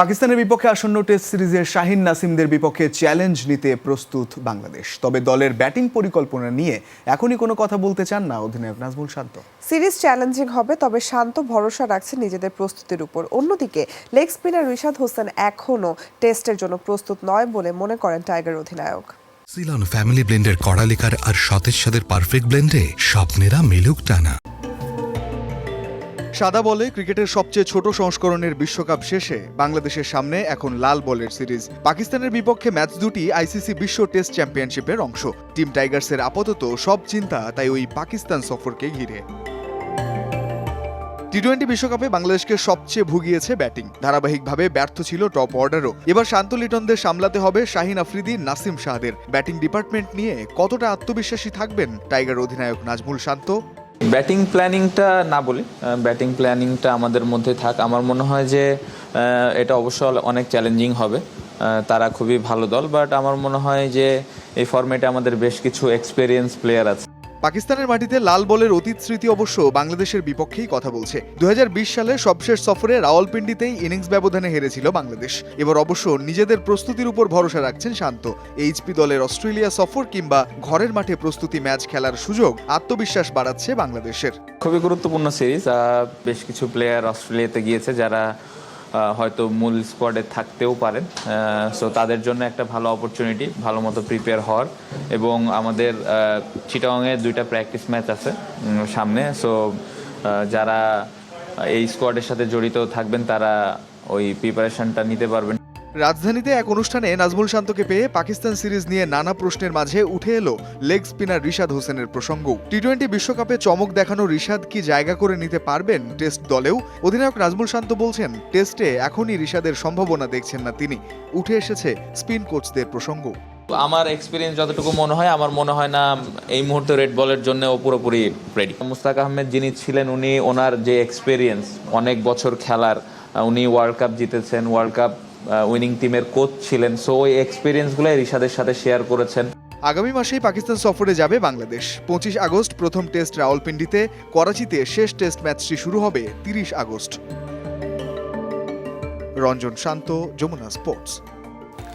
পাকিস্তানের বিপক্ষে আসন্ন টেস্ট সিরিজে শাহিন নাসিমদের বিপক্ষে চ্যালেঞ্জ নিতে প্রস্তুত বাংলাদেশ। তবে দলের ব্যাটিং পরিকল্পনা নিয়ে এখনই কোনো কথা বলতে চান না অধিনায়ক নাজমুল শান্ত। সিরিজ চ্যালেঞ্জিং হবে, তবে শান্ত ভরসা রাখছেন নিজেদের প্রস্তুতির উপর। অন্যদিকে লেগ স্পিনার রিশাদ হোসেন এখনও টেস্টের জন্য প্রস্তুত নয় বলে মনে করেন টাইগার অধিনায়ক। সিলন ফ্যামিলি ব্লেন্ডের কড়ালিকার আর সতেজ স্বাদের পারফেক্ট ব্লেন্ডে স্বপ্নেরা মিলুক টানা। সাদা বলে ক্রিকেটের সবচেয়ে ছোট সংস্করণের বিশ্বকাপ শেষে বাংলাদেশের সামনে এখন লাল বলের সিরিজ। পাকিস্তানের বিপক্ষে ম্যাচ দুটি আইসিসি বিশ্ব টেস্ট চ্যাম্পিয়নশিপের অংশ। টিম টাইগার্সের আপাতত সব চিন্তা তাই ওই পাকিস্তান সফরকে ঘিরে। টি-20 বিশ্বকাপে বাংলাদেশকে সবচেয়ে ভুগিয়েছে ব্যাটিং। ধারাবাহিকভাবে ব্যর্থ ছিল টপ অর্ডারও। এবার শান্ত লিটনদের সামলাতে হবে শাহিন আফ্রিদি, নাসিম শাহদের। ব্যাটিং ডিপার্টমেন্ট নিয়ে কতটা আত্মবিশ্বাসী থাকবেন টাইগার অধিনায়ক নাজমুল শান্ত? ব্যাটিং প্ল্যানিংটা না বলি, ব্যাটিং প্ল্যানিংটা আমাদের মধ্যে থাক। আমার মনে হয় যে এটা অবশ্য অনেক চ্যালেঞ্জিং হবে। তারা খুবই ভালো দল, বাট আমার মনে হয় যে এই ফরম্যাটে আমাদের বেশ কিছু এক্সপেরিয়েন্স প্লেয়ার আছে। পাকিস্তানের মাটিতে লাল বলের অতীত স্মৃতি অবশ্য বাংলাদেশের বিপক্ষেই কথা বলছে। 2020 সালে সবশেষ সফরে রাওয়ালপিন্ডিতেই ইনিংস ব্যবধানে হেরেছিল বাংলাদেশ। এবার অবশ্য নিজেদের প্রস্তুতির উপর ভরসা রাখছেন শান্ত। এইচপি দলের অস্ট্রেলিয়া সফর কিংবা ঘরের মাঠে প্রস্তুতি ম্যাচ খেলার সুযোগ আত্মবিশ্বাস বাড়াচ্ছে বাংলাদেশের। খুবই গুরুত্বপূর্ণ সিরিজ। বেশ কিছু প্লেয়ার অস্ট্রেলিয়াতে গিয়েছে যারা হয়তো মূল স্কোয়াডে থাকতেও পারেন। সো তাদের জন্য একটা ভালো অপরচুনিটি ভালো মতো প্রিপেয়ার হওয়ার। এবং আমাদের চিটাগংয়ে 2টা প্র্যাকটিস ম্যাচ আছে সামনে। সো যারা এই স্কোয়াডের সাথে জড়িত থাকবেন তারা ওই প্রিপারেশনটা নিতে পারবেন। রাজধানীতে এক অনুষ্ঠানে নাজমুল শান্তকে পেয়ে পাকিস্তান সিরিজ নিয়ে নানা প্রশ্নের মাঝে উঠে এলো লেগ স্পিনার রিশাদ হোসেনের প্রসঙ্গ। টি-20 বিশ্বকাপে চমক দেখানো রিশাদ কি জায়গা করে নিতে পারবেন টেস্ট দলেও? অধিনায়ক নাজমুল শান্ত বলছেন, টেস্টে এখনই রিশাদের সম্ভাবনা দেখছেন না তিনি। উঠে এসেছে স্পিন কোচদের প্রসঙ্গ। আমার এক্সপিরিয়েন্স যতটুকু মনে হয়, আমার মনে হয় না এই মুহূর্তে রেড বলের জন্য ও পুরোপুরি রেডি। মুস্তাক আহমেদ যিনি ছিলেন, উনি ওনার যে এক্সপিরিয়েন্স, অনেক বছর খেলার, উনি ওয়ার্ল্ড কাপ জিতেছেন, ওয়ার্ল্ড কাপ উইনিং টিমের কোচ ছিলেন। সো ওই এক্সপিরিয়েন্সগুলো রিশাদের সাথে শেয়ার করেছেন। আগামী মাসেই পাকিস্তান সফরে যাবে বাংলাদেশ। 25 আগস্ট প্রথম টেস্ট রাওয়ালপিন্ডিতে, করাচিতে শেষ টেস্ট ম্যাচটি শুরু হবে 30 আগস্ট। রঞ্জন শান্ত, যমুনা স্পোর্টস।